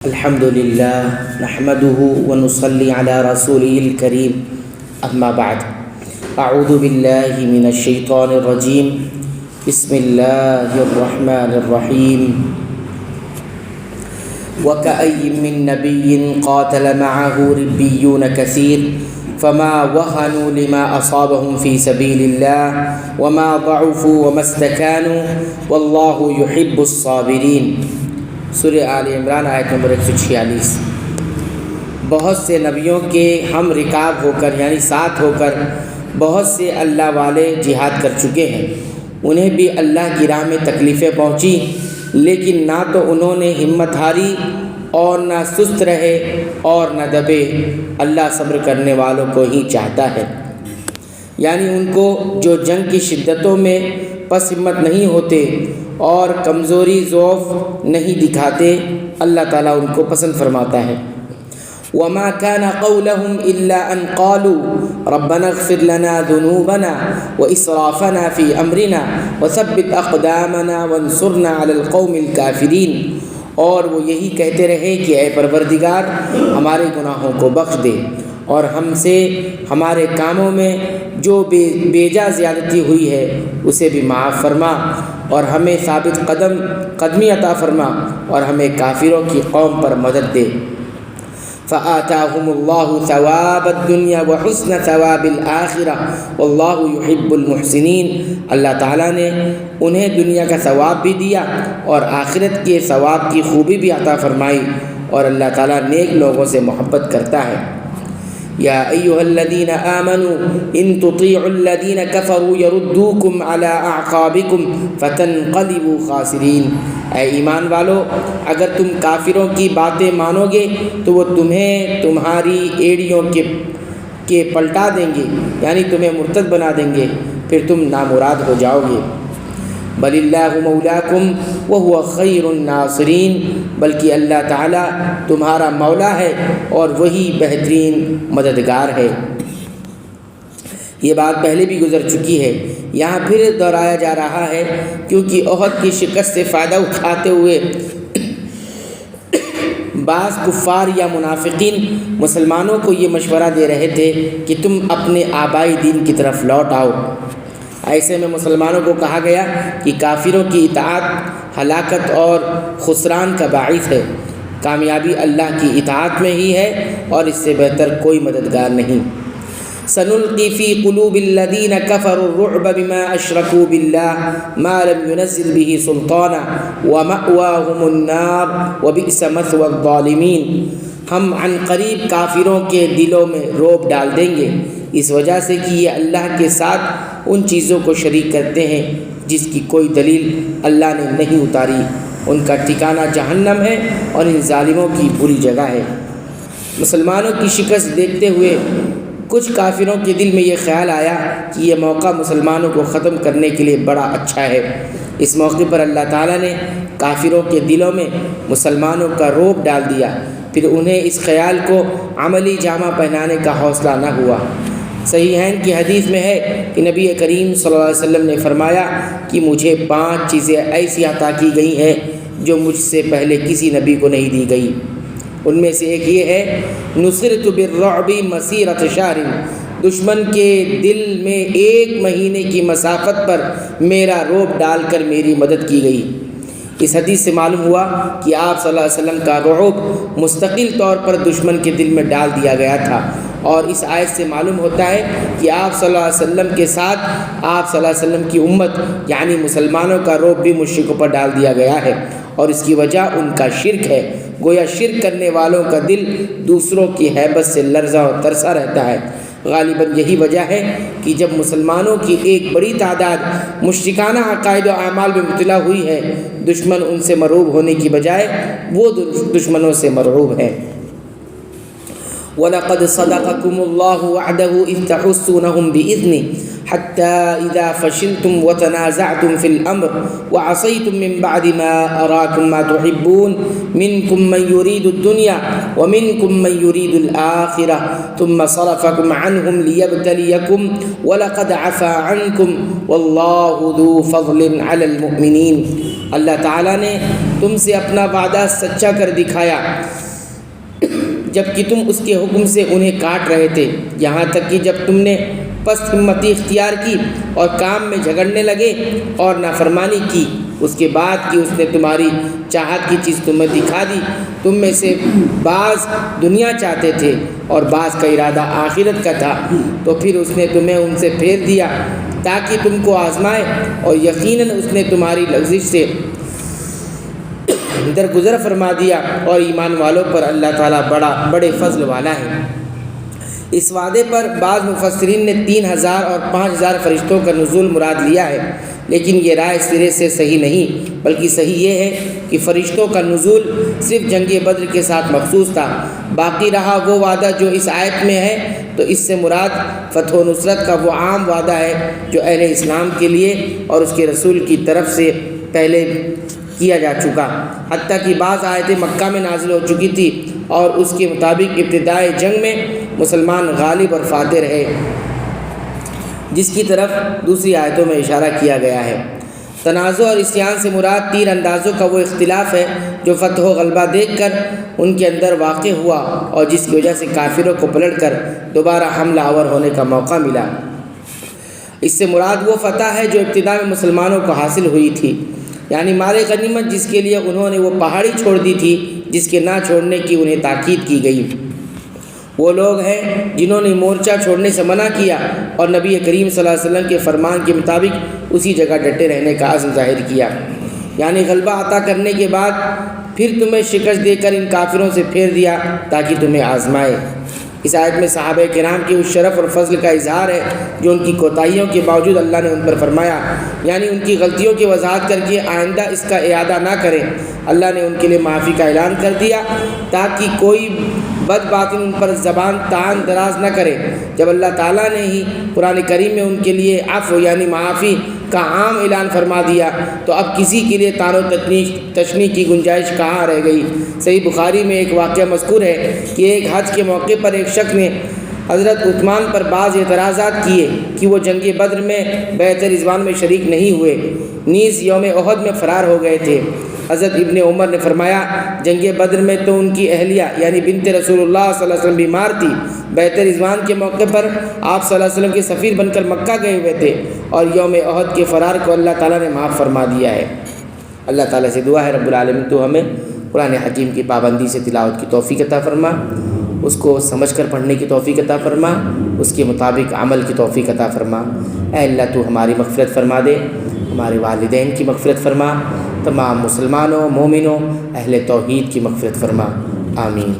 الحمد لله نحمده ونصلي على رسوله الكريم أما بعد أعوذ بالله من الشيطان الرجيم بسم الله الرحمن الرحيم وكأي من نبي قاتل معه ربيون كثير فما وهنوا لما أصابهم في سبيل الله وما ضعفوا وما استكانوا والله يحب الصابرين۔ سورہ آل عمران آیت نمبر 146۔ بہت سے نبیوں کے ہم رکاب ہو کر یعنی ساتھ ہو کر بہت سے اللہ والے جہاد کر چکے ہیں، انہیں بھی اللہ کی راہ میں تکلیفیں پہنچی، لیکن نہ تو انہوں نے ہمت ہاری اور نہ سست رہے اور نہ دبے۔ اللہ صبر کرنے والوں کو ہی چاہتا ہے، یعنی ان کو جو جنگ کی شدتوں میں پس ہمت نہیں ہوتے اور کمزوری ضعف نہیں دکھاتے، اللہ تعالیٰ ان کو پسند فرماتا ہے۔ وما كان قولهم الا ان قالوا ربنا اغفر لنا ذنوبنا واسرافنا في امرنا وثبت اقدامنا وانصرنا على القوم الكافرين، اور وہ یہی کہتے رہے کہ اے پروردگار ہمارے گناہوں کو بخش دے اور ہم سے ہمارے کاموں میں جو بیجا زیادتی ہوئی ہے اسے بھی معاف فرما، اور ہمیں ثابت قدمی عطا فرما، اور ہمیں کافروں کی قوم پر مدد دے۔ فآتاهم الله ثواب الدنیا وحسن ثواب الآخرہ واللہ يحب المحسنین۔ اللہ تعالیٰ نے انہیں دنیا کا ثواب بھی دیا اور آخرت کے ثواب کی خوبی بھی عطا فرمائی، اور اللہ تعالیٰ نیک لوگوں سے محبت کرتا ہے۔ یا ایھا الذین آمنوا ان تطیعوا الذین کفروا یردوکم علی اعقابکم فتنقلبوا خاسرین۔ اے ایمان والو، اگر تم کافروں کی باتیں مانو گے تو وہ تمہیں تمہاری ایڑیوں کے پلٹا دیں گے، یعنی تمہیں مرتد بنا دیں گے، پھر تم نامراد ہو جاؤ گے۔ بل اللہ مولاکم وہو خیر الناصرین، بلکہ اللہ تعالیٰ تمہارا مولا ہے اور وہی بہترین مددگار ہے۔ یہ بات پہلے بھی گزر چکی ہے، یہاں پھر دہرایا جا رہا ہے، کیونکہ احد کی شکست سے فائدہ اٹھاتے ہوئے بعض کفار یا منافقین مسلمانوں کو یہ مشورہ دے رہے تھے کہ تم اپنے آبائی دین کی طرف لوٹ آؤ۔ ایسے میں مسلمانوں کو کہا گیا کہ کافروں کی اطاعت ہلاکت اور خسران کا باعث ہے، کامیابی اللہ کی اطاعت میں ہی ہے اور اس سے بہتر کوئی مددگار نہیں۔ سنلقی فی قلوب الذین کفروا الرعب بما اشرکوا باللہ ما لم ينزل به سلطانا ومأواہم النار وبئس مثوى الظالمین۔ ہم عن قریب کافروں کے دلوں میں رعب ڈال دیں گے، اس وجہ سے کہ یہ اللہ کے ساتھ ان چیزوں کو شریک کرتے ہیں جس کی کوئی دلیل اللہ نے نہیں اتاری، ان کا ٹھکانہ جہنم ہے اور ان ظالموں کی بری جگہ ہے۔ مسلمانوں کی شکست دیکھتے ہوئے کچھ کافروں کے دل میں یہ خیال آیا کہ یہ موقع مسلمانوں کو ختم کرنے کے لیے بڑا اچھا ہے۔ اس موقع پر اللہ تعالیٰ نے کافروں کے دلوں میں مسلمانوں کا رعب ڈال دیا، پھر انہیں اس خیال کو عملی جامہ پہنانے کا حوصلہ نہ ہوا۔ صحیحین کی حدیث میں ہے کہ نبی کریم صلی اللہ علیہ وسلم نے فرمایا کہ مجھے 5 چیزیں ایسی عطا کی گئی ہیں جو مجھ سے پہلے کسی نبی کو نہیں دی گئی۔ ان میں سے ایک یہ ہے، نصرت بالرعب مسیرۃ شہر، دشمن کے دل میں 1 مہینے کی مسافت پر میرا رعب ڈال کر میری مدد کی گئی۔ اس حدیث سے معلوم ہوا کہ آپ صلی اللہ علیہ وسلم کا رعب مستقل طور پر دشمن کے دل میں ڈال دیا گیا تھا، اور اس آیت سے معلوم ہوتا ہے کہ آپ صلی اللہ علیہ وسلم کے ساتھ آپ صلی اللہ علیہ وسلم کی امت یعنی مسلمانوں کا رعب بھی مشرکوں پر ڈال دیا گیا ہے، اور اس کی وجہ ان کا شرک ہے۔ گویا شرک کرنے والوں کا دل دوسروں کی ہیبت سے لرزا و ترسا رہتا ہے۔ غالباً یہی وجہ ہے کہ جب مسلمانوں کی ایک بڑی تعداد مشرکانہ عقائد و اعمال میں مبتلا ہوئی ہے، دشمن ان سے مرعوب ہونے کی بجائے وہ دشمنوں سے مرعوب ہیں۔ وَلَقَدْ صَدَقَكُمُ اللَّهُ وَعْدَهُ إِذْ تَحُسُّونَهُمْ بِإِذْنِهِ حتى إذا فشلتم وتنازعتم في الأمر وعصيتم من بعد ما أراكم ما تحبون منكم من يريد الدنيا ومنكم من يريد الآخرة ثم صرفكم عنهم ليبتليكم ولقد عفا عنكم والله ذو فضل على المؤمنين۔ اللہ تعالیٰ نے تم سے اپنا وعدہ سچا کر دکھایا جبکہ تم اس کے حکم سے انہیں کاٹ رہے تھے، یہاں تک کہ جب تم نے پست ہمتی اختیار کی اور کام میں جھگڑنے لگے اور نافرمانی کی، اس کے بعد کہ اس نے تمہاری چاہت کی چیز تمہیں دکھا دی۔ تم میں سے بعض دنیا چاہتے تھے اور بعض کا ارادہ آخرت کا تھا، تو پھر اس نے تمہیں ان سے پھیر دیا تاکہ تم کو آزمائے، اور یقیناً اس نے تمہاری لغزش سے درگزر فرما دیا، اور ایمان والوں پر اللہ تعالیٰ بڑے فضل والا ہے۔ اس وعدے پر بعض مفسرین نے 3000 اور 5000 فرشتوں کا نزول مراد لیا ہے، لیکن یہ رائے سرے سے صحیح نہیں، بلکہ صحیح یہ ہے کہ فرشتوں کا نزول صرف جنگ بدر کے ساتھ مخصوص تھا۔ باقی رہا وہ وعدہ جو اس آیت میں ہے تو اس سے مراد فتح و نصرت کا وہ عام وعدہ ہے جو اہل اسلام کے لیے اور اس کے رسول کی طرف سے پہلے کیا جا چکا، حتیٰ کہ بعض آیتیں مکہ میں نازل ہو چکی تھی اور اس کے مطابق ابتدائی جنگ میں مسلمان غالب اور فاتح رہے، جس کی طرف دوسری آیتوں میں اشارہ کیا گیا ہے۔ تنازع اور عصیان سے مراد تیر اندازوں کا وہ اختلاف ہے جو فتح و غلبہ دیکھ کر ان کے اندر واقع ہوا اور جس کی وجہ سے کافروں کو پلٹ کر دوبارہ حملہ آور ہونے کا موقع ملا۔ اس سے مراد وہ فتح ہے جو ابتدا میں مسلمانوں کو حاصل ہوئی تھی، یعنی مال غنیمت جس کے لیے انہوں نے وہ پہاڑی چھوڑ دی تھی جس کے نہ چھوڑنے کی انہیں تاکید کی گئی۔ وہ لوگ ہیں جنہوں نے مورچہ چھوڑنے سے منع کیا اور نبی کریم صلی اللہ علیہ وسلم کے فرمان کے مطابق اسی جگہ ڈٹے رہنے کا عزم ظاہر کیا، یعنی غلبہ عطا کرنے کے بعد پھر تمہیں شکست دے کر ان کافروں سے پھیر دیا تاکہ تمہیں آزمائے۔ اس آیت میں صحابہ کرام کے اس شرف اور فضل کا اظہار ہے جو ان کی کوتاہیوں کے باوجود اللہ نے ان پر فرمایا، یعنی ان کی غلطیوں کی وضاحت کر کے آئندہ اس کا اعادہ نہ کریں۔ اللہ نے ان کے لیے معافی کا اعلان کر دیا تاکہ کوئی بد باطن ان پر زبان تان دراز نہ کرے۔ جب اللہ تعالیٰ نے ہی قرآن کریم میں ان کے لیے عفو یعنی معافی کا عام اعلان فرما دیا تو اب کسی کے لیے تان و تشنیع کی گنجائش کہاں رہ گئی۔ صحیح بخاری میں ایک واقعہ مذکور ہے کہ ایک حج کے موقع پر ایک شخص نے حضرت عثمان پر بعض اعتراضات کیے کہ وہ جنگ بدر میں بیعت رضوان میں شریک نہیں ہوئے، نیز یوم احد میں فرار ہو گئے تھے۔ حضرت ابن عمر نے فرمایا جنگ بدر میں تو ان کی اہلیہ یعنی بنت رسول اللہ صلی اللہ علیہ وسلم بیمار تھی، بیعت رضوان کے موقع پر آپ صلی اللہ علیہ وسلم کے سفیر بن کر مکہ گئے ہوئے تھے، اور یوم احد کے فرار کو اللہ تعالیٰ نے معاف فرما دیا ہے۔ اللہ تعالیٰ سے دعا ہے رب العالمین تو ہمیں قرآن حکیم کی پابندی سے تلاوت کی توفیق عطا فرما، اس کو سمجھ کر پڑھنے کی توفیق عطا فرما، اس کے مطابق عمل کی توفیق عطا فرما۔ اے اللہ تو ہماری مغفرت فرما دے، ہمارے والدین کی مغفرت فرما، تمام مسلمانوں مومنوں اہل توحید کی مغفرت فرما، آمین۔